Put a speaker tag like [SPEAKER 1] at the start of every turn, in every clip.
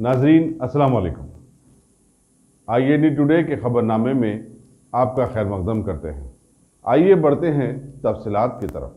[SPEAKER 1] नाजरीन अस्सलाम वालेकुम। IAD टुडे के खबरनामे में आपका खैर मकदम करते हैं। आइए बढ़ते हैं तफसीलात की तरफ।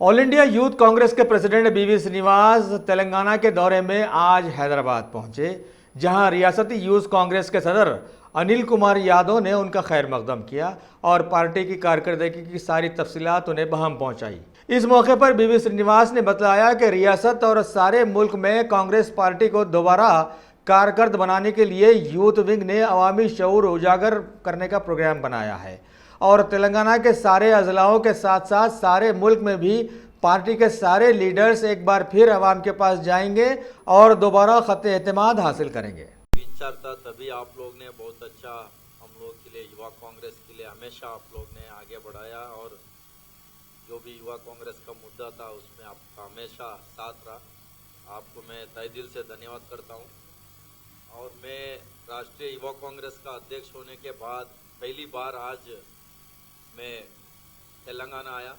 [SPEAKER 2] ऑल इंडिया यूथ कांग्रेस के प्रेसिडेंट BV श्रीनिवास तेलंगाना के दौरे में आज हैदराबाद पहुंचे, जहां रियासती यूथ कांग्रेस के सदर अनिल कुमार यादव ने उनका खैर मकदम किया और पार्टी की कारकर्दगी की सारी तफसीलात उन्हें बहम पहुंचाई। इस मौके पर BV श्रीनिवास ने बताया कि रियासत और सारे मुल्क में कांग्रेस पार्टी को दोबारा कारकर्द बनाने के लिए यूथ विंग ने अवामी शऊर उजागर करने का प्रोग्राम बनाया है और तेलंगाना के सारे अजलाओं के साथ साथ सारे मुल्क में भी पार्टी के सारे लीडर्स एक बार फिर अवाम के पास जाएंगे और दोबारा खत एतमाद हासिल करेंगे।
[SPEAKER 3] विचार था तभी आप लोग ने बहुत अच्छा हम लोग के लिए, युवा कांग्रेस के लिए हमेशा आप लोग ने आगे बढ़ाया और जो भी युवा कांग्रेस का मुद्दा था उसमें आपका हमेशा साथ रहा। आपको मैं तहे दिल से धन्यवाद करता हूँ। और मैं राष्ट्रीय युवा कांग्रेस का अध्यक्ष होने के बाद पहली बार आज मैं तेलंगाना आया।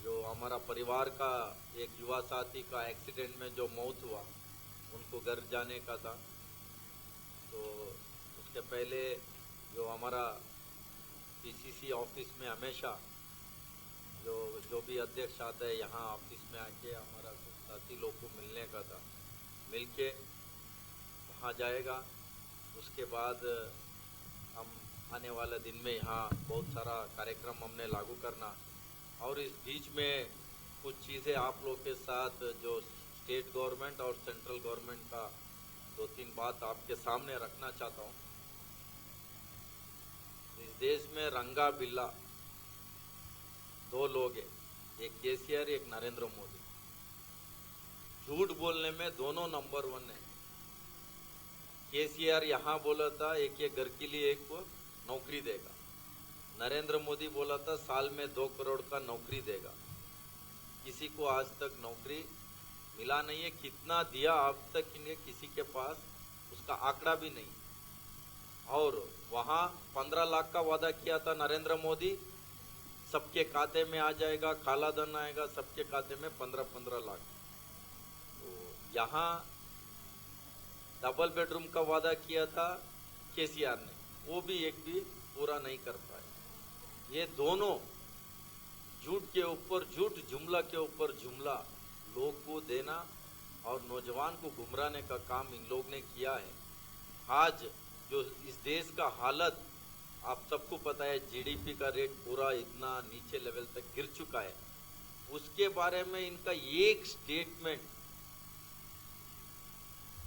[SPEAKER 3] जो हमारा परिवार का एक युवा साथी का एक्सीडेंट में जो मौत हुआ, उनको घर जाने का था, तो उसके पहले जो हमारा PCC ऑफिस में हमेशा जो भी अध्यक्ष आता है यहाँ ऑफिस में आके हमारा कुछ साथी लोग को मिलने का था, मिलके वहाँ जाएगा। उसके बाद हम आने वाले दिन में यहाँ बहुत सारा कार्यक्रम हमने लागू करना और इस बीच में कुछ चीज़ें आप लोग के साथ जो स्टेट गवर्नमेंट और सेंट्रल गवर्नमेंट का 2-3 बात आपके सामने रखना चाहता हूँ। इस देश में रंगा बिल्ला 2 लोग हैं, एक KCR एक नरेंद्र मोदी। झूठ बोलने में दोनों नंबर 1 है। KCR यहाँ बोला था एक घर के लिए एक को नौकरी देगा। नरेंद्र मोदी बोला था साल में 2 करोड़ का नौकरी देगा। किसी को आज तक नौकरी मिला नहीं है। कितना दिया अब तक इन्हें किसी के पास उसका आंकड़ा भी नहीं। और वहाँ 15 लाख का वादा किया था नरेंद्र मोदी, सबके खाते में आ जाएगा, काला धन आएगा, सबके खाते में 15-15 लाख। तो यहाँ डबल बेडरूम का वादा किया था KCR ने, वो भी एक भी पूरा नहीं कर पाए। ये दोनों झूठ के ऊपर झूठ, जुमला के ऊपर जुमला लोग को देना और नौजवान को गुमराने का काम इन लोग ने किया है। आज जो इस देश का हालत आप सबको पता है, GDP का रेट पूरा इतना नीचे लेवल तक गिर चुका है। उसके बारे में इनका एक स्टेटमेंट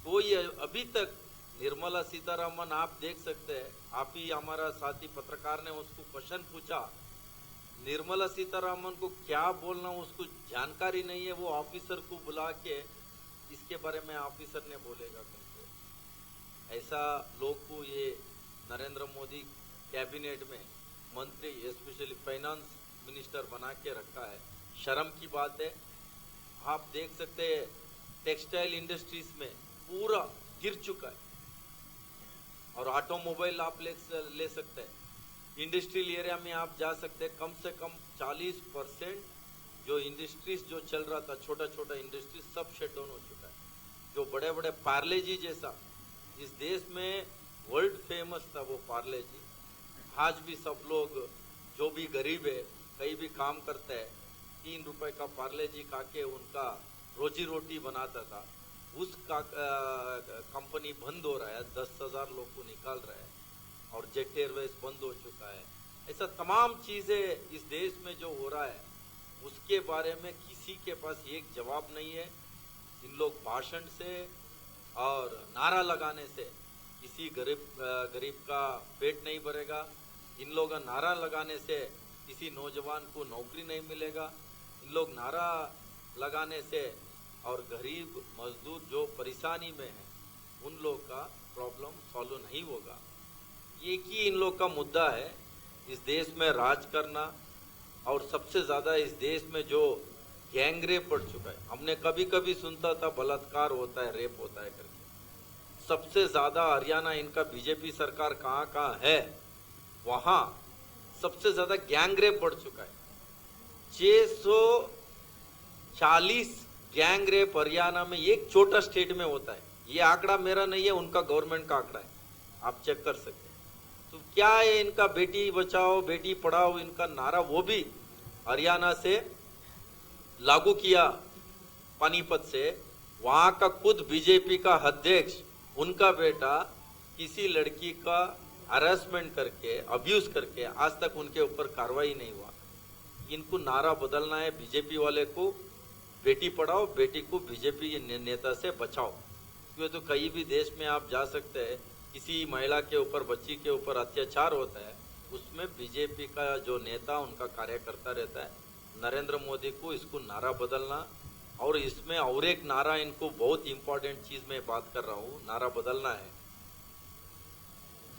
[SPEAKER 3] कोई अभी तक, निर्मला सीतारमन आप देख सकते हैं, आप ही हमारा साथी पत्रकार ने उसको क्वेश्चन पूछा, निर्मला सीतारमन को क्या बोलना उसको जानकारी नहीं है। वो ऑफिसर को बुला के इसके बारे में ऑफिसर ने बोलेगा करके। ऐसा लोग को ये नरेंद्र मोदी कैबिनेट में मंत्री, स्पेशली फाइनेंस मिनिस्टर बना के रखा है। शर्म की बात है। आप देख सकते हैं टेक्सटाइल इंडस्ट्रीज में पूरा गिर चुका है और ऑटोमोबाइल आप ले सकते हैं। इंडस्ट्रियल एरिया में आप जा सकते हैं, कम से कम 40% जो इंडस्ट्रीज जो चल रहा था, छोटा छोटा इंडस्ट्रीज सब शट डाउन हो चुका है। जो बड़े बड़े पार्ले जी जैसा इस देश में वर्ल्ड फेमस था वो पार्ले जी, आज भी सब लोग जो भी गरीब है कहीं भी काम करते हैं, 3 रुपए का पार्ले जी खा के उनका रोजी रोटी बनाता था। उसका कंपनी बंद हो रहा है, 10,000 लोग को निकाल रहा है और जेट एयरवेज बंद हो चुका है। ऐसा तमाम चीज़ें इस देश में जो हो रहा है उसके बारे में किसी के पास एक जवाब नहीं है। इन लोग भाषण से और नारा लगाने से किसी गरीब का पेट नहीं भरेगा। इन लोग नारा लगाने से किसी नौजवान को नौकरी नहीं मिलेगा। इन लोग नारा लगाने से और गरीब मजदूर जो परेशानी में है उन लोग का प्रॉब्लम सॉल्व नहीं होगा। एक ही इन लोग का मुद्दा है, इस देश में राज करना। और सबसे ज़्यादा इस देश में जो गैंगरेप बढ़ चुका है, हमने कभी कभी सुनता था बलात्कार होता है, रेप होता है करके। सबसे ज़्यादा हरियाणा इनका बीजेपी सरकार कहाँ है, वहाँ सबसे ज़्यादा गैंगरेप बढ़ चुका है। 640 गैंग रेप हरियाणा में एक छोटा स्टेट में होता है। ये आंकड़ा मेरा नहीं है, उनका गवर्नमेंट का आंकड़ा है, आप चेक कर सकते हैं। तो क्या है इनका बेटी बचाओ बेटी पढ़ाओ इनका नारा, वो भी हरियाणा से लागू किया पानीपत से। वहां का खुद बीजेपी का अध्यक्ष, उनका बेटा किसी लड़की का हरासमेंट करके अब्यूज करके आज तक उनके ऊपर कार्रवाई नहीं हुआ। इनको नारा बदलना है बीजेपी वाले को, बेटी पढ़ाओ बेटी को बीजेपी नेता से बचाओ। क्यों तो कहीं भी देश में आप जा सकते हैं, किसी महिला के ऊपर बच्ची के ऊपर अत्याचार होता है, उसमें बीजेपी का जो नेता उनका कार्यकर्ता रहता है। नरेंद्र मोदी को इसको नारा बदलना, और इसमें और एक नारा इनको बहुत इंपॉर्टेंट चीज में बात कर रहा हूँ, नारा बदलना है।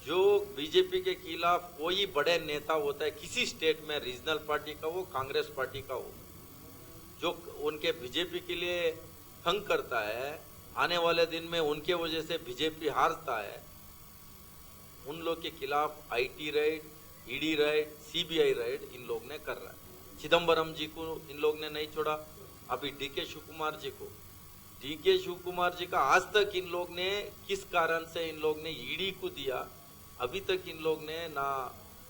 [SPEAKER 3] जो बीजेपी के खिलाफ कोई बड़े नेता होता है किसी स्टेट में, रीजनल पार्टी का हो कांग्रेस पार्टी का हो, जो उनके बीजेपी के लिए तंग करता है, आने वाले दिन में उनके वजह से बीजेपी हारता है, उन लोग के खिलाफ IT raid, ED raid, CBI raid इन लोग ने कर रहा है। चिदम्बरम जी को इन लोग ने नहीं छोड़ा, अभी डीके शिवकुमार जी को, डीके शिवकुमार जी का आज तक इन लोग ने किस कारण से इन लोग ने ईडी को दिया, अभी तक इन लोग ने ना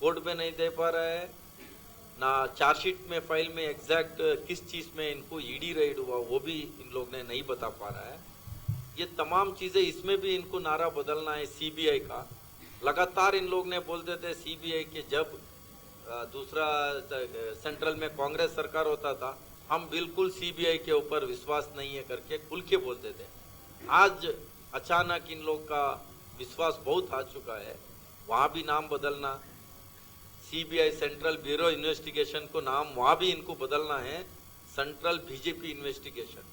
[SPEAKER 3] कोर्ट में नहीं दे पा रहा है, ना चार्जशीट में फाइल में एग्जैक्ट किस चीज में इनको ईडी रेड हुआ वो भी इन लोग ने नहीं बता पा रहा है। ये तमाम चीजें, इसमें भी इनको नारा बदलना है सीबीआई का। लगातार इन लोग ने बोलते थे सीबीआई के, जब दूसरा सेंट्रल में कांग्रेस सरकार होता था, हम बिल्कुल सीबीआई के ऊपर विश्वास नहीं है करके खुल के बोलते थे। आज अचानक इन लोग का विश्वास बहुत आ चुका है, वहां भी नाम बदलना, सीबीआई सेंट्रल ब्यूरो इन्वेस्टिगेशन को नाम वहां भी इनको बदलना है सेंट्रल बीजेपी इन्वेस्टिगेशन।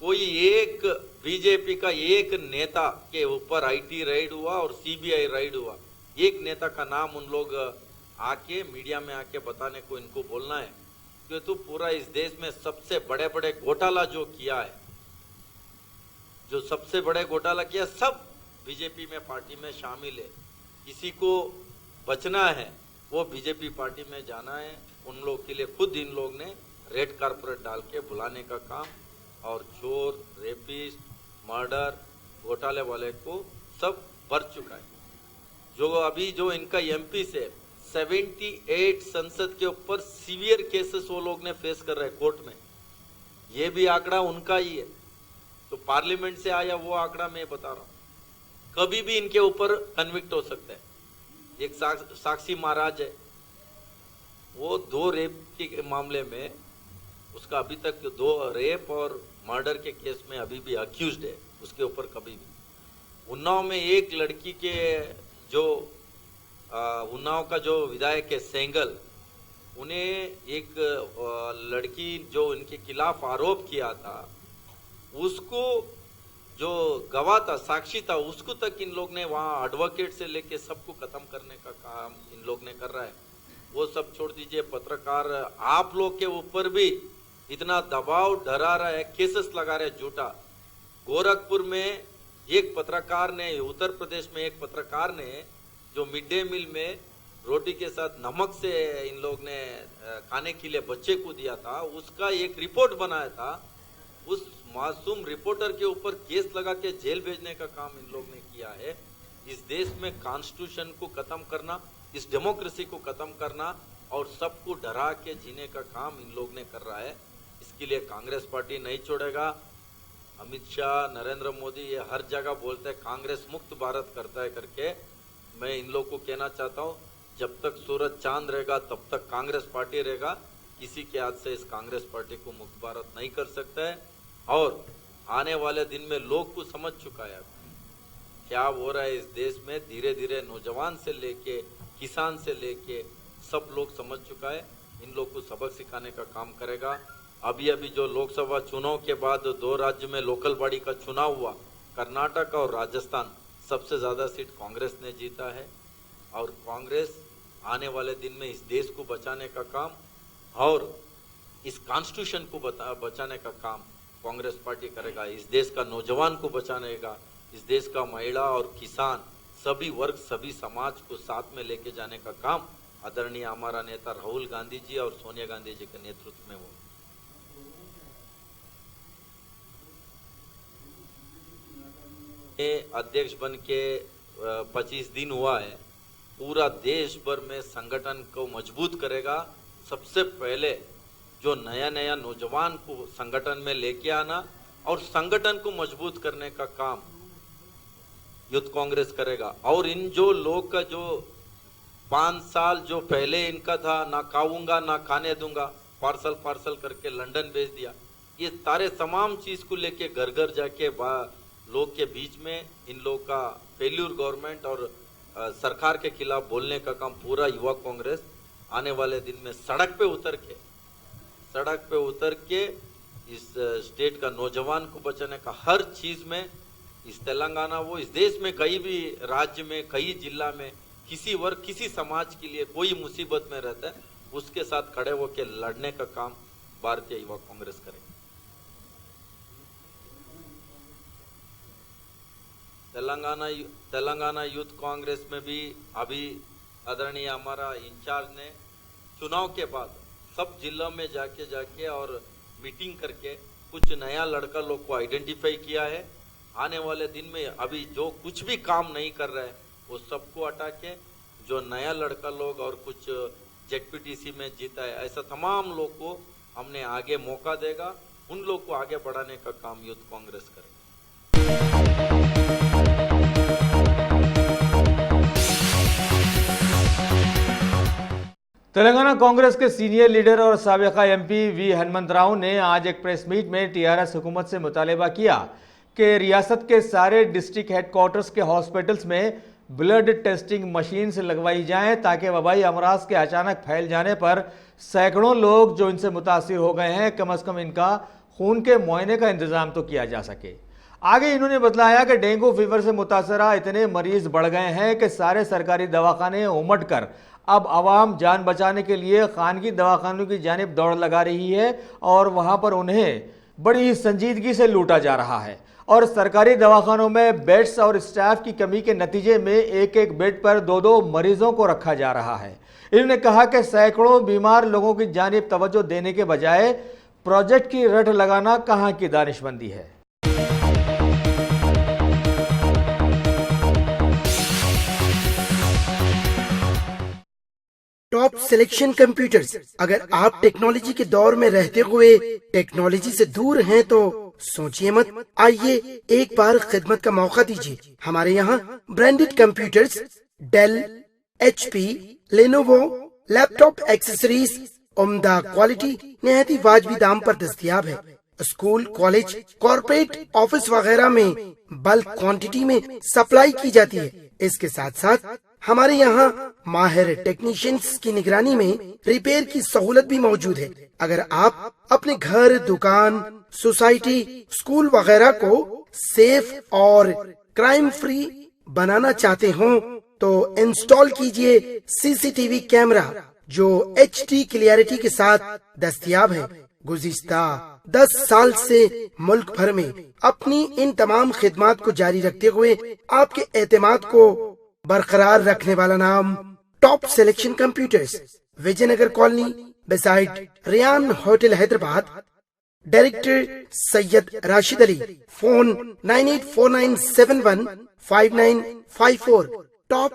[SPEAKER 3] कोई एक बीजेपी का एक नेता के ऊपर आईटी रेड हुआ और सीबीआई रेड हुआ, एक नेता का नाम उन लोग आके मीडिया में आके बताने को इनको बोलना है। क्यों तो पूरा इस देश में सबसे बड़े बड़े घोटाला जो किया है, जो सबसे बड़े घोटाला किया, सब बीजेपी में पार्टी में शामिल है। किसी को बचना है वो बीजेपी पार्टी में जाना है, उन लोग के लिए खुद इन लोग ने रेड कारपेट डाल के बुलाने का काम, और चोर, रेपिस्ट, मर्डर, घोटाले वाले को सब भर चुका है। जो अभी जो इनका एमपी से 78 संसद के ऊपर सीवियर केसेस वो लोग ने फेस कर रहे हैं कोर्ट में, ये भी आंकड़ा उनका ही है। तो पार्लियामेंट से आया वो आंकड़ा मैं बता रहा हूँ, कभी भी इनके ऊपर कन्विक्ट हो सकता है। एक साक्षी महाराज है, वो 2 रेप के मामले में, उसका अभी तक 2 रेप और मर्डर के केस में अभी भी अक्यूज्ड है, उसके ऊपर कभी भी। उन्नाव में एक लड़की के जो उन्नाव का जो विधायक है सेंगल, उन्हें एक लड़की जो इनके खिलाफ आरोप किया था, उसको जो गवाह था, साक्षी था, उसको तक इन लोग ने वहाँ एडवोकेट से लेके सबको खत्म करने का काम इन लोग ने कर रहा है। वो सब छोड़ दीजिए, पत्रकार आप लोग के ऊपर भी इतना दबाव डरा रहा है, केसेस लगा रहे झूठा। गोरखपुर में एक पत्रकार ने, उत्तर प्रदेश में एक पत्रकार ने जो मिड डे मील में रोटी के साथ नमक से इन लोग ने खाने के लिए बच्चे को दिया था, उसका एक रिपोर्ट बनाया था। उस मासूम रिपोर्टर के ऊपर केस लगा के जेल भेजने का काम इन लोग ने किया है। इस देश में कॉन्स्टिट्यूशन को खत्म करना, इस डेमोक्रेसी को खत्म करना और सबको डरा के जीने का काम इन लोग ने कर रहा है। इसके लिए कांग्रेस पार्टी नहीं छोड़ेगा। अमित शाह, नरेंद्र मोदी ये हर जगह बोलते हैं कांग्रेस मुक्त भारत करता है करके। मैं इन लोग को कहना चाहता हूँ, जब तक सूरज चांद रहेगा तब तक कांग्रेस पार्टी रहेगा। किसी के हाथ से इस कांग्रेस पार्टी को मुक्त भारत नहीं कर सकता है। और आने वाले दिन में लोग को समझ चुका है क्या हो रहा है इस देश में। धीरे धीरे नौजवान से लेके किसान से लेके सब लोग समझ चुका है। इन लोग को सबक सिखाने का काम करेगा। अभी अभी जो लोकसभा चुनाव के बाद 2 राज्य में लोकल बॉडी का चुनाव हुआ, कर्नाटक और राजस्थान, सबसे ज्यादा सीट कांग्रेस ने जीता है। और कांग्रेस आने वाले दिन में इस देश को बचाने का काम और इस कॉन्स्टिट्यूशन को बचाने का काम कांग्रेस पार्टी करेगा। इस देश का नौजवान को बचाने का, इस देश का महिला और किसान, सभी वर्ग, सभी समाज को साथ में लेके जाने का काम आदरणीय हमारा नेता राहुल गांधी जी और सोनिया गांधी जी के नेतृत्व में हो। अध्यक्ष बन के 25 दिन हुआ है। पूरा देश भर में संगठन को मजबूत करेगा। सबसे पहले जो नया नया नौजवान को संगठन में लेके आना और संगठन को मजबूत करने का काम यूथ कांग्रेस करेगा। और इन जो लोग का जो 5 साल जो पहले इनका था, ना खाऊंगा ना खाने दूंगा, पार्सल करके लंदन भेज दिया, ये सारे तमाम चीज को लेके घर घर जाके लोग के बीच में इन लोग का फेल्यूर गवर्नमेंट और सरकार के खिलाफ बोलने का काम पूरा युवा कांग्रेस आने वाले दिन में सड़क पे उतर के इस स्टेट का नौजवान को बचाने का हर चीज में इस तेलंगाना वो इस देश में कहीं भी राज्य में कई जिला में किसी वर्ग किसी समाज के लिए कोई मुसीबत में रहता है उसके साथ खड़े होकर लड़ने का काम भारतीय युवा कांग्रेस करेगी। तेलंगाना यूथ कांग्रेस में भी अभी आदरणीय हमारा इंचार्ज ने चुनाव के बाद सब जिलों में जाके और मीटिंग करके कुछ नया लड़का लोग को आइडेंटिफाई किया है। आने वाले दिन में अभी जो कुछ भी काम नहीं कर रहे हैं वो सबको हटा के जो नया लड़का लोग और कुछ जेडपीटीसी में जीता है ऐसा तमाम लोग को हमने आगे मौका देगा। उन लोग को आगे बढ़ाने का काम यूथ कांग्रेस करेगा।
[SPEAKER 2] तेलंगाना कांग्रेस के सीनियर लीडर और साबिका एमपी वी हनुमंतराव ने आज एक प्रेस मीट में टीआरएस हुकूमत से मुतालिबा किया कि रियासत के सारे डिस्ट्रिक्ट हेडक्वार्टर्स के हॉस्पिटल्स में ब्लड टेस्टिंग मशीन्स लगवाई जाएं ताकि वबाई अमराज के अचानक फैल जाने पर सैकड़ों लोग जो इनसे मुतासिर हो गए हैं कम से कम इनका खून के मुआयने का इंतजाम तो किया जा सके। आगे इन्होंने बताया कि डेंगू फीवर से मुतासरा इतने मरीज बढ़ गए हैं कि सारे सरकारी दवाखाने उमड़ कर अब आवाम जान बचाने के लिए खानगी दवाखानों की जानिब दौड़ लगा रही है और वहां पर उन्हें बड़ी संजीदगी से लूटा जा रहा है। और सरकारी दवाखानों में बेड्स और स्टाफ की कमी के नतीजे में एक एक बेड पर 2-2 मरीजों को रखा जा रहा है। इन्होंने कहा कि सैकड़ों बीमार लोगों की जानिब तवज्जो देने के बजाय प्रोजेक्ट की रट लगाना कहाँ की दानिशमंदी है।
[SPEAKER 4] Top selection computers. अगर आप टेक्नोलॉजी के दौर में रहते हुए टेक्नोलॉजी से दूर हैं तो सोचिए मत, आइए एक बार खिदमत का मौका दीजिए। हमारे यहाँ branded computers Dell, HP, Lenovo, laptop accessories उम्दा क्वालिटी निहायत ही वाजबी दाम पर दस्तयाब है। स्कूल, कॉलेज, कॉर्पोरेट, ऑफिस वगैरह में बल्क क्वांटिटी में सप्लाई की जाती है। इसके साथ साथ हमारे यहाँ माहिर टेक्नीशियंस की निगरानी में रिपेयर की सहूलत भी मौजूद है। अगर आप अपने घर, दुकान, सोसाइटी, स्कूल वगैरह को सेफ और क्राइम फ्री बनाना चाहते हो तो इंस्टॉल कीजिए CCTV कैमरा जो HD क्लियरिटी के साथ दस्तयाब है। गुज़िश्ता 10 साल से मुल्क भर में अपनी इन तमाम खिदमात को जारी रखते हुए आपके एतमाद को बरकरार रखने वाला नाम top selection computers, Vijaynagar colony beside Riyan hotel Hyderabad. Director Syed Rashid Ali. Phone 9849715954। Top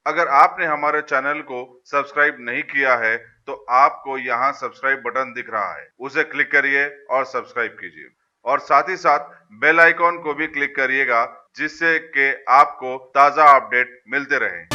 [SPEAKER 1] अगर आपने हमारे चैनल को सब्सक्राइब नहीं किया है तो आपको यहाँ सब्सक्राइब बटन दिख रहा है, उसे क्लिक करिए और सब्सक्राइब कीजिए और साथ ही साथ बेल आइकॉन को भी क्लिक करिएगा जिससे कि आपको ताज़ा अपडेट मिलते रहें।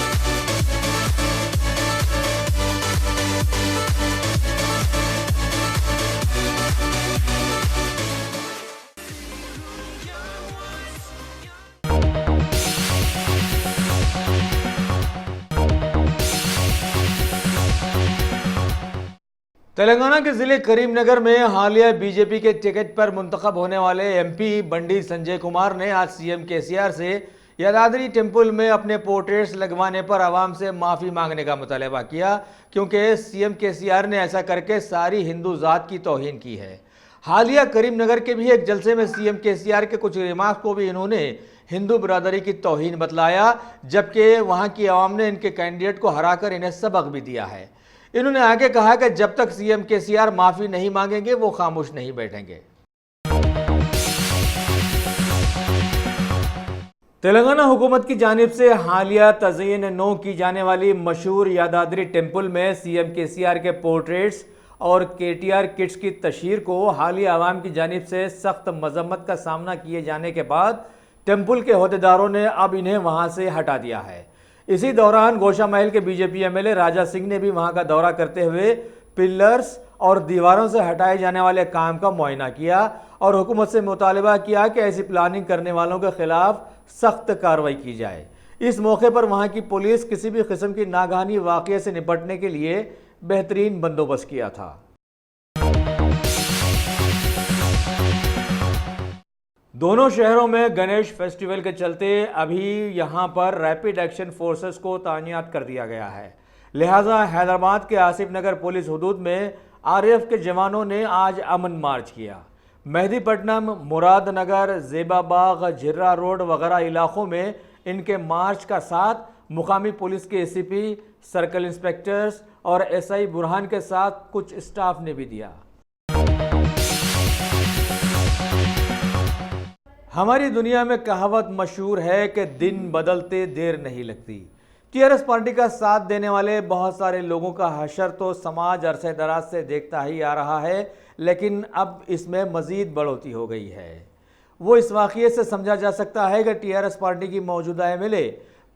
[SPEAKER 2] तेलंगाना के जिले करीमनगर में हालिया बीजेपी के टिकट पर मुंतखब होने वाले MP बंडी संजय कुमार ने आज CM KCR से यादाद्री टेम्पल में अपने पोर्ट्रेट्स लगवाने पर आवाम से माफ़ी मांगने का मुतालबा किया क्योंकि CM KCR ने ऐसा करके सारी हिंदू ज़ात की तौहीन की है। हालिया करीमनगर के भी एक जलसे में CM KCR के कुछ रिमार्क को भी इन्होंने हिंदू बरादरी की तौहीन बतलाया, जबकि वहाँ की आवाम ने इनके कैंडिडेट को हराकर इन्हें सबक भी दिया है। इन्होंने आगे कहा कि जब तक CM KCR माफ़ी नहीं मांगेंगे वो खामोश नहीं बैठेंगे। तेलंगाना हुकूमत की जानिब से हालिया तज़यीन नो की जाने वाली मशहूर यादाद्री टेम्पल में सीएम केसीआर के पोर्ट्रेट्स और केटीआर किट्स की तशहीर को हालिया आवाम की जानिब से सख्त मजम्मत का सामना किए जाने के बाद टेम्पल के अहदेदारों ने अब इन्हें वहां से हटा दिया है। इसी दौरान गोशा महल के बीजेपी एमएलए राजा सिंह ने भी वहां का दौरा करते हुए पिलर्स और दीवारों से हटाए जाने वाले काम का मुआयना किया और हुकूमत से मुतालबा किया कि ऐसी प्लानिंग करने वालों के खिलाफ सख्त कार्रवाई की जाए। इस मौके पर वहां की पुलिस किसी भी किस्म की नागहानी वाक़ये से निपटने के लिए बेहतरीन बंदोबस्त किया था। दोनों शहरों में गणेश फेस्टिवल के चलते अभी यहां पर रैपिड एक्शन फोर्सेस को तैनात कर दिया गया है। लिहाजा हैदराबाद के आसिफ नगर पुलिस हुदूद में आरएएफ के जवानों ने आज अमन मार्च किया। मेहदीपट्टनम, मुरादनगर, जेबाबाग, झिर्रा रोड वगैरह इलाकों में इनके मार्च का साथ मुकामी पुलिस के एसीपी, सर्कल इंस्पेक्टर्स और एसआई बुरहान के साथ कुछ स्टाफ ने भी दिया। हमारी दुनिया में कहावत मशहूर है कि दिन बदलते देर नहीं लगती। टीआरएस पार्टी का साथ देने वाले बहुत सारे लोगों का हशर तो समाज अरसे दराज से देखता ही आ रहा है, लेकिन अब इसमें मज़ीद बढ़ोतरी हो गई है। वो इस वाक़ये से समझा जा सकता है कि टीआरएस पार्टी की मौजूदा एमएलए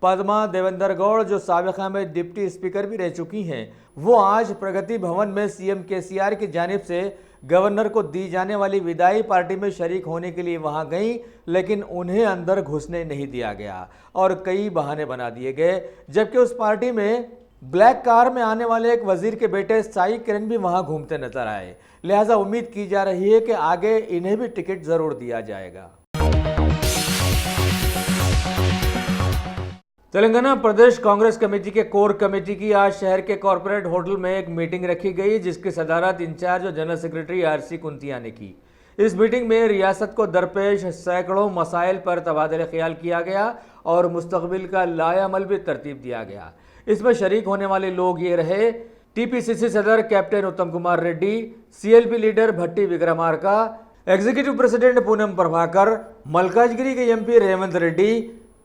[SPEAKER 2] पद्मा देवेंद्र गौड़, जो साबिक़ा में डिप्टी स्पीकर भी रह चुकी हैं, वो आज प्रगति भवन में सीएम केसीआर की जानिब से गवर्नर को दी जाने वाली विदाई पार्टी में शरीक होने के लिए वहां गई, लेकिन उन्हें अंदर घुसने नहीं दिया गया और कई बहाने बना दिए गए। जबकि उस पार्टी में ब्लैक कार में आने वाले एक वजीर के बेटे साई किरण भी वहां घूमते नजर आए। लिहाजा उम्मीद की जा रही है कि आगे इन्हें भी टिकट जरूर दिया जाएगा। तेलंगाना प्रदेश कांग्रेस कमेटी के कोर कमेटी की आज शहर के कॉरपोरेट होटल में एक मीटिंग रखी गई, जिसकी सदारत इंचार्ज और जनरल सेक्रेटरी आरसी कुंतिया ने की। इस मीटिंग में रियासत को दरपेश सैकड़ों मसाइल पर तबादला ख्याल किया गया और मुस्तकबिल का लायामल भी तरतीब दिया गया। इसमें शरीक होने वाले लोग ये रहे: टीपीसीसी सदर captain Uttam Kumar Reddy, CLP leader Bhatti Vikramarka, executive president Poonam Prabhakar, Malkajgiri के एमपी रेवंत रेड्डी,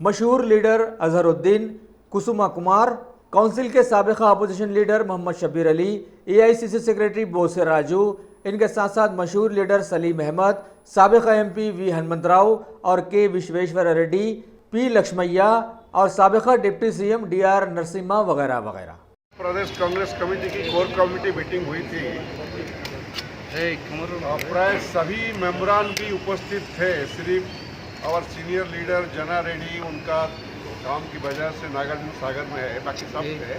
[SPEAKER 2] मशहूर लीडर अजहरुद्दीन, कुसुमा कुमार, काउंसिल के साबिका opposition leader Mohammed Shabbir Ali, AICC secretary Bose Raju, इनके साथ साथ मशहूर लीडर सलीम अहमद, साबिका एमपी वी हनुमंतराव और के विश्वेश्वर रेड्डी, पी लक्ष्मैया और साबिका डिप्टी सीएम डीआर नरसिम्हा वगैरह वगैरह।
[SPEAKER 5] प्रदेश कांग्रेस कमेटी की कोर कमेटी मीटिंग हुई थी। प्राय सभी मेंबरान भी उपस्थित थे, सिर्फ और सीनियर लीडर जना रेड्डी उनका काम की वजह से नागार्जुन सागर में है, बाकी सब है।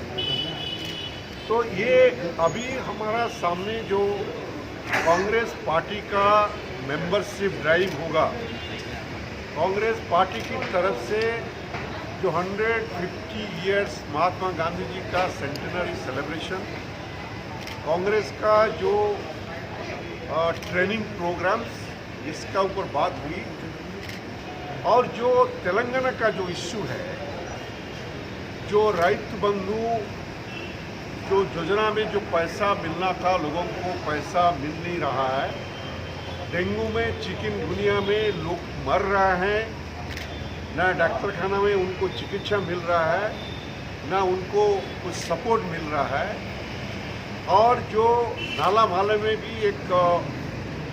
[SPEAKER 5] तो ये अभी हमारा सामने जो कांग्रेस पार्टी का मेंबरशिप ड्राइव होगा, कांग्रेस पार्टी की तरफ से जो 150 इयर्स महात्मा गांधी जी का सेंटेनरी सेलिब्रेशन, कांग्रेस का जो ट्रेनिंग प्रोग्राम्स, इसका ऊपर बात हुई और जो तेलंगाना का जो इश्यू है, जो रैतु बंधु जो योजना में जो पैसा मिलना था, लोगों को पैसा मिल नहीं रहा है। डेंगू में, चिकनगुनिया में लोग मर रहे हैं, ना डॉक्टर खाना में उनको चिकित्सा मिल रहा है, ना उनको कुछ सपोर्ट मिल रहा है। और जो नाला माले में भी एक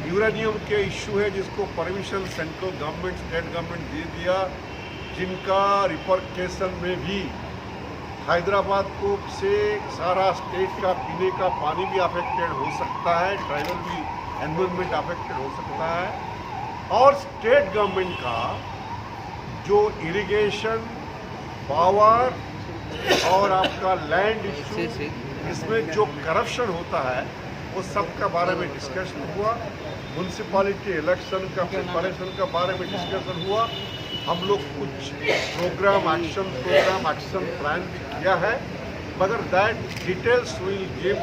[SPEAKER 5] यूरेनियम के इशू है, जिसको permission central government, state government दे दिया, जिनका रिपरकेशन में भी हैदराबाद को से सारा स्टेट का पीने का पानी भी अफेक्टेड हो सकता है, ट्राइबल भी एनवायरनमेंट अफेक्टेड हो सकता है। और स्टेट गवर्नमेंट का जो इरिगेशन, पावर और आपका लैंड इशू, इसमें जो करप्शन होता है, वो सब का बारे में डिस्कशन हुआ। म्यूनसिपालिटी इलेक्शन का प्रिपरेशन का बारे में डिस्कशन हुआ। हम लोग कुछ एक्शन प्लान भी किया है, मगर दैट डिटेल्स विल गिव।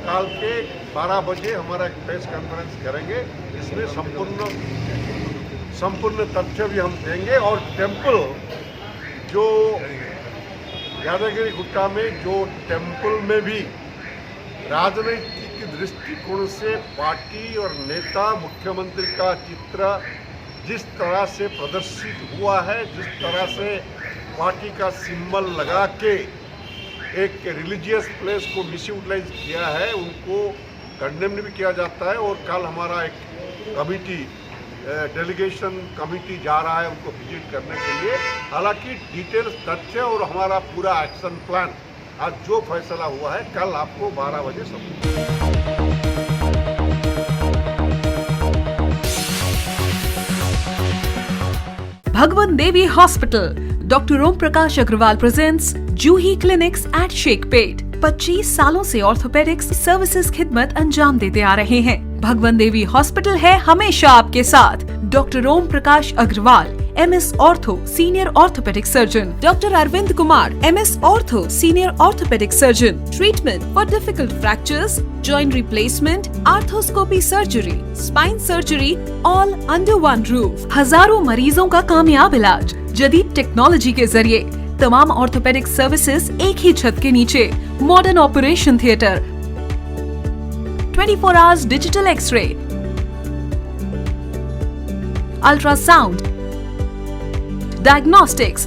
[SPEAKER 5] कल के 12 बजे हमारा एक प्रेस कॉन्फ्रेंस करेंगे, इसमें संपूर्ण तथ्य भी हम देंगे। और टेम्पल जो यादगिरी गुट्टा में जो टेम्पल में भी राजनीतिक दृष्टिकोण से पार्टी और नेता, मुख्यमंत्री का चित्र जिस तरह से प्रदर्शित हुआ है, जिस तरह से पार्टी का सिंबल लगा के एक रिलीजियस प्लेस को मिसयूटिलाइज किया है, उनको कंडेम भी किया जाता है। और कल हमारा एक कमिटी डेलीगेशन कमिटी जा रहा है उनको विजिट करने के लिए। हालांकि डिटेल्स तथ्य और हमारा पूरा एक्शन प्लान आज जो फैसला हुआ है कल आपको 12 बजे सब।
[SPEAKER 6] Bhagwan Devi Hospital, Dr. Om Prakash Agrawal presents Juhi Clinics at Sheikhpet। 25 सालों से ऑर्थोपेडिक्स सर्विसेज खिदमत अंजाम देते आ रहे हैं। भगवान देवी हॉस्पिटल है हमेशा आपके साथ। Doctor Om Prakash Agarwal, MS ortho senior orthopaedic surgeon, doctor Arvind Kumar, MS ortho senior orthopaedic surgeon. Treatment for difficult fractures, joint replacement, arthroscopy surgery, spine surgery, all under one roof. हजारों मरीजों का कामयाब इलाज जदीद टेक्नोलॉजी के जरिए। तमाम ऑर्थोपेडिक सर्विसेज एक ही छत के नीचे। Modern operation theatre, 24 hours digital x ray, ultrasound, diagnostics,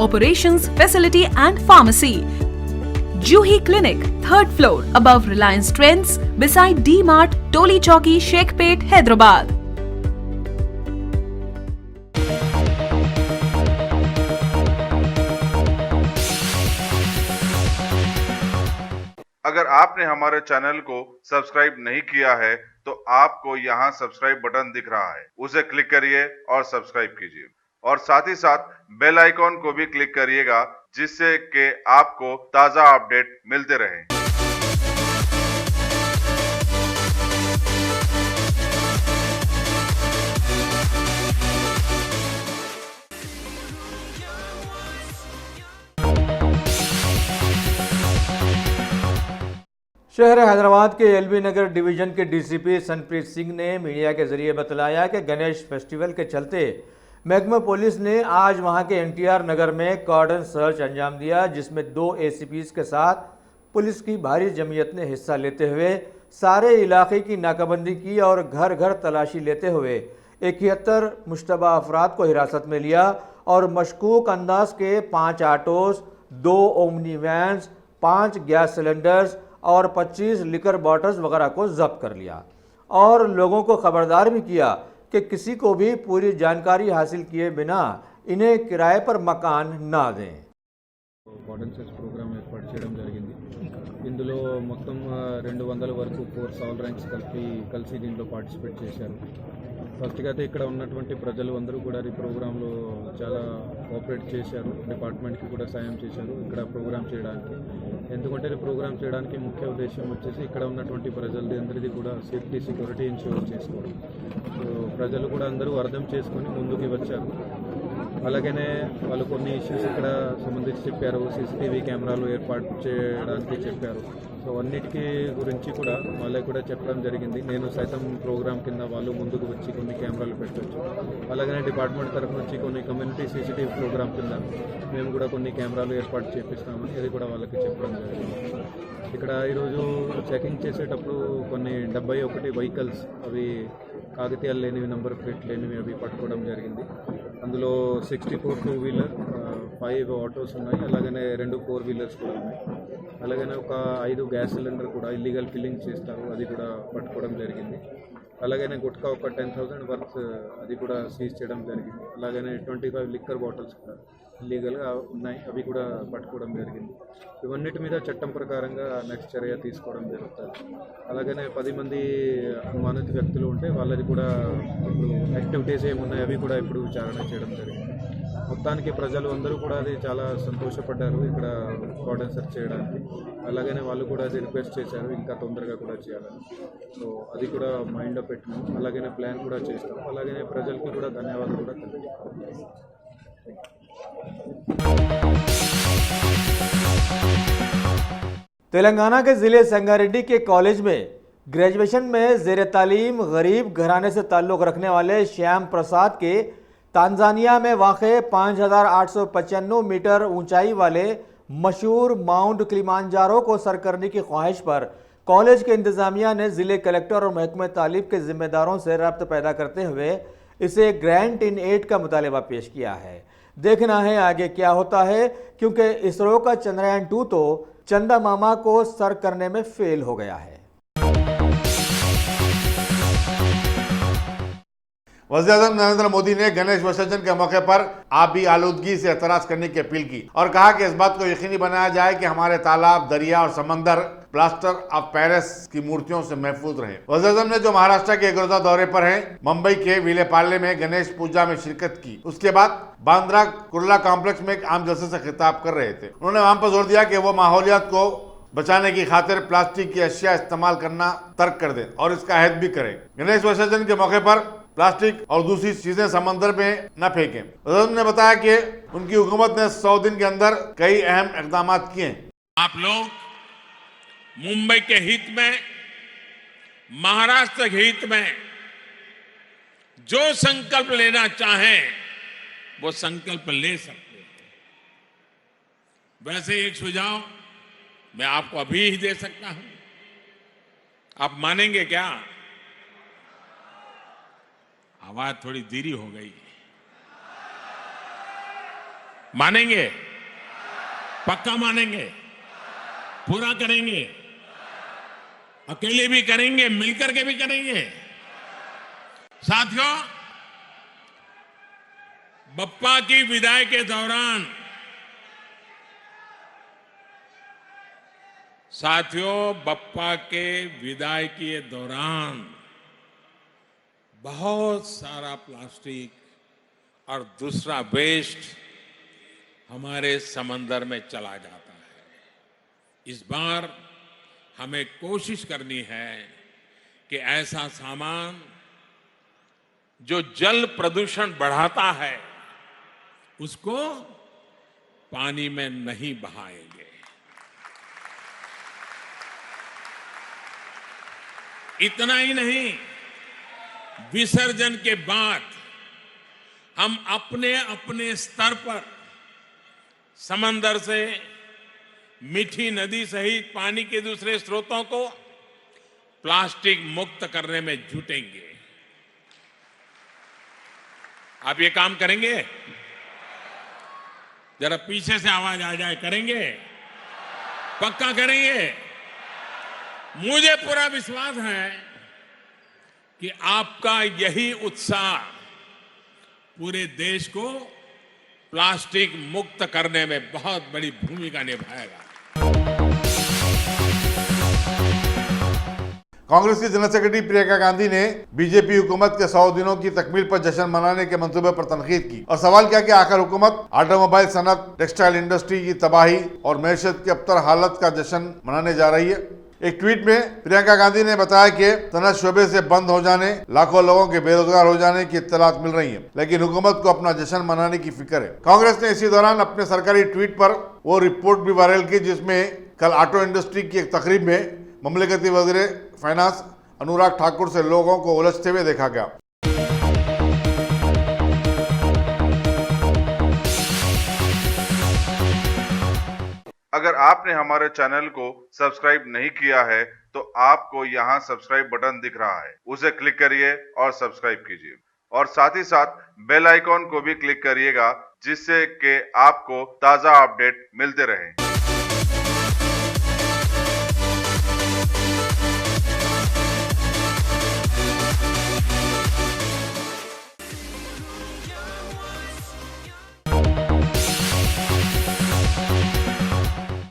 [SPEAKER 6] operations facility and pharmacy. Juhi Clinic, 3rd floor, above Reliance Trends, beside D-Mart, Toli Chowki, Sheikhpet, Hyderabad.
[SPEAKER 1] अगर आपने हमारे चैनल को सब्सक्राइब नहीं किया है तो आपको यहाँ सब्सक्राइब बटन दिख रहा है, उसे क्लिक करिए और सब्सक्राइब कीजिए और साथ ही साथ बेल आइकॉन को भी क्लिक करिएगा जिससे कि आपको ताज़ा अपडेट मिलते रहें।
[SPEAKER 2] शहर हैदराबाद के एलबी नगर डिवीजन के डीसीपी सनप्रीत सिंह ने मीडिया के जरिए बतलाया कि गणेश फेस्टिवल के चलते महकमा पुलिस ने आज वहां के NTR नगर में कॉर्डन सर्च अंजाम दिया, जिसमें 2 ACPs के साथ पुलिस की भारी जमीयत ने हिस्सा लेते हुए सारे इलाके की नाकाबंदी की और घर घर तलाशी लेते हुए 71 मुश्तबा अफराद को हिरासत में लिया और मशकूक अंदाज के 5 autos, 2 omni vans, 5 gas cylinders और 25 लिकर बॉटल्स वगैरह को जब्त कर लिया और लोगों को खबरदार भी किया कि किसी को भी पूरी जानकारी हासिल किए बिना इन्हें किराए पर मकान ना दें।
[SPEAKER 7] కార్డన్ సెర్చ్ ప్రోగ్రామ్ ఏర్పాటు చేయడం జరిగింది। ఇందులో మొత్తం 200 వరకు ఫోర్స్ ఆల్ ర్యాంక్స్ కలిసి దీంట్లో పార్టిసిపేట్ చేశారు। ఫస్ట్గా అయితే ఇక్కడ ఉన్నటువంటి ప్రజలు అందరూ కూడా ఈ ప్రోగ్రాంలో చాలా కోఆపరేట్ చేశారు, డిపార్ట్మెంట్కి కూడా సాయం చేశారు ఇక్కడ ప్రోగ్రామ్ చేయడానికి। ఎందుకంటే ఈ ప్రోగ్రామ్ చేయడానికి ముఖ్య ఉద్దేశం వచ్చేసి ఇక్కడ ఉన్నటువంటి ప్రజలది అందరిది కూడా సేఫ్టీ సెక్యూరిటీ ఇన్ష్యూర్ చేసుకోవడం। సో ప్రజలు కూడా అందరూ అర్థం చేసుకొని ముందుకు వచ్చారు। అలాగనే వాళ్ళు కొన్ని ఇష్యూస్ ఇక్కడ సంబంధించి చెప్పారు, CCTV కెమెరాలు ఏర్పాటు చేయడానికి చెప్పారు। సో అన్నిటికీ గురించి కూడా వాళ్ళకి కూడా చెప్పడం జరిగింది। నేను సైతం ప్రోగ్రామ్ కింద వాళ్ళు ముందుకు వచ్చి కొన్ని కెమెరాలు పెట్టవచ్చు, అలాగనే డిపార్ట్మెంట్ తరఫు నుంచి కొన్ని కమ్యూనిటీ CCTV ప్రోగ్రామ్ కింద మేము కూడా కొన్ని కెమెరాలు ఏర్పాటు చేపిస్తామని ఇది కూడా వాళ్ళకి చెప్పడం జరిగింది। ఇక్కడ ఈరోజు చెకింగ్ చేసేటప్పుడు కొన్ని 71 వెహికల్స్ అవి కాగితాలు లేనివి, నెంబర్ ప్లేట్ లేనివి అవి పట్టుకోవడం జరిగింది। అందులో 64 2 వీలర్, 5 ఆటోస్ ఉన్నాయి, అలాగనే 2 4 వీలర్స్ కూడా ఉన్నాయి, అలాగనే ఒక 5 గ్యాస్ సిలిండర్ కూడా ఇల్లీగల్ ఫిల్లింగ్ చేస్తారు అది కూడా పట్టుకోవడం జరిగింది। అలాగనే గుట్కా ఒక 10,000 వర్త్ అది కూడా సీజ్ చేయడం జరిగింది। అలాగనే 25 లిక్కర్ బాటిల్స్ కూడా ఇల్లీగల్గా ఉన్నాయి అవి కూడా పట్టుకోవడం జరిగింది। ఇవన్నిటి మీద చట్టం ప్రకారంగా నెక్స్ట్ చర్య తీసుకోవడం జరుగుతుంది। అలాగనే 10 మంది అనుమానిత వ్యక్తులు ఉంటే వాళ్ళది కూడా ఇప్పుడు యాక్టివిటీస్ ఏమున్నాయి అవి కూడా ఇప్పుడు విచారణ చేయడం జరిగింది। మొత్తానికి ప్రజలు అందరూ కూడా అది చాలా సంతోషపడ్డారు ఇక్కడ కార్డన్ సెర్చ్ చేయడానికి, అలాగనే వాళ్ళు కూడా అది రిక్వెస్ట్ చేశారు ఇంకా తొందరగా కూడా చేయాలని। సో అది కూడా మైండ్లో పెట్టినాం, అలాగనే ప్లాన్ కూడా చేస్తాం, అలాగనే ప్రజలకి కూడా ధన్యవాదాలు కూడా తెలియజేస్తాం।
[SPEAKER 2] तेलंगाना के ज़िले संगारेड्डी के कॉलेज में ग्रेजुएशन में ज़ेर तालीम गरीब घराने से ताल्लुक़ रखने वाले श्याम प्रसाद के तांजानिया में वाक़े 5,895 मीटर ऊंचाई वाले मशहूर माउंट किलिमांजारो को सर करने की ख्वाहिश पर कॉलेज के इंतज़ामिया ने ज़िले कलेक्टर और महकमे तालीम के ज़िम्मेदारों से रब्त पैदा करते हुए इसे ग्रांट इन एड का मुतालबा पेश किया है। देखना है आगे क्या होता है, क्योंकि इसरो का चंद्रयान 2 तो चंदा मामा को सर करने में फेल हो गया है।
[SPEAKER 8] वज़ीर-ए-आज़म नरेंद्र मोदी ने गणेश विसर्जन के मौके पर आबी आलूदगी से एतराज करने की अपील की और कहा कि इस बात को यकीनी बनाया जाए कि हमारे तालाब, दरिया और समंदर प्लास्टर ऑफ पेरिस की मूर्तियों से महफूज रहे। वज़ीर-ए-आज़म ने जो महाराष्ट्र के एक रोजा दौरे पर हैं, मुंबई के विलेपार्ले में गणेश पूजा में शिरकत की। उसके बाद बांद्रा कुर्ला कॉम्प्लेक्स में एक आम जलसे से खिताब कर रहे थे। उन्होंने वहां पर जोर दिया कि वो माहौलियात को बचाने की खातिर प्लास्टिक की अशिया इस्तेमाल करना तर्क कर दें और इसका अहद भी करें। गणेश विसर्जन के मौके पर प्लास्टिक और दूसरी चीजें समंदर में न फेंकें। वज़ीर ने बताया कि उनकी हुकूमत ने 100 दिन के अंदर कई अहम इकदाम किए हैं।
[SPEAKER 9] आप लोग मुंबई के हित में, महाराष्ट्र के हित में जो संकल्प लेना चाहें वो संकल्प ले सकते हैं। वैसे एक सुझाव मैं आपको अभी ही दे सकता हूं, आप मानेंगे क्या? आवाज थोड़ी धीरी हो गई। मानेंगे? पक्का मानेंगे? पूरा करेंगे? अकेले भी करेंगे, मिलकर के भी करेंगे। साथियों, बप्पा की विदाई के दौरान बप्पा के विदाई के दौरान बहुत सारा प्लास्टिक और दूसरा वेस्ट हमारे समंदर में चला जाता है। इस बार हमें कोशिश करनी है कि ऐसा सामान जो जल प्रदूषण बढ़ाता है उसको पानी में नहीं बहाएंगे। इतना ही नहीं, विसर्जन के बाद हम अपने अपने स्तर पर समंदर से, मीठी नदी सहित पानी के दूसरे स्रोतों को प्लास्टिक मुक्त करने में जुटेंगे। आप ये काम करेंगे? जरा पीछे से आवाज आ जाए, करेंगे? पक्का करेंगे? मुझे पूरा विश्वास है कि आपका यही उत्साह पूरे देश को प्लास्टिक मुक्त करने में बहुत बड़ी भूमिका निभाएगा।
[SPEAKER 8] कांग्रेस की जनरल सेक्रेटरी प्रियंका गांधी ने बीजेपी हुकूमत के 100 दिनों की तकमील पर जश्न मनाने के मंसूबे पर तनकीद की और सवाल किया कि आखिर हुकूमत ऑटोमोबाइल सनत, टेक्सटाइल इंडस्ट्री की तबाही और मैशत की अबतर हालत का जश्न मनाने जा रही है। एक ट्वीट में प्रियंका गांधी ने बताया कि सनत शोबे से बंद हो जाने, लाखों लोगों के बेरोजगार हो जाने की इत्तलात मिल रही है, लेकिन हुकूमत को अपना जश्न मनाने की फिक्र है। कांग्रेस ने इसी दौरान अपने सरकारी ट्वीट पर वो रिपोर्ट भी वायरल की जिसमें कल ऑटो इंडस्ट्री की एक तकरीब में ममलकती वज़ीर फाइनेंस अनुराग ठाकुर से लोगों को उलझते हुए देखा गया।
[SPEAKER 1] अगर आपने हमारे चैनल को सब्सक्राइब नहीं किया है तो आपको यहाँ सब्सक्राइब बटन दिख रहा है, उसे क्लिक करिए और सब्सक्राइब कीजिए और साथ ही साथ बेल आइकॉन को भी क्लिक करिएगा जिससे कि आपको ताज़ा अपडेट मिलते रहें।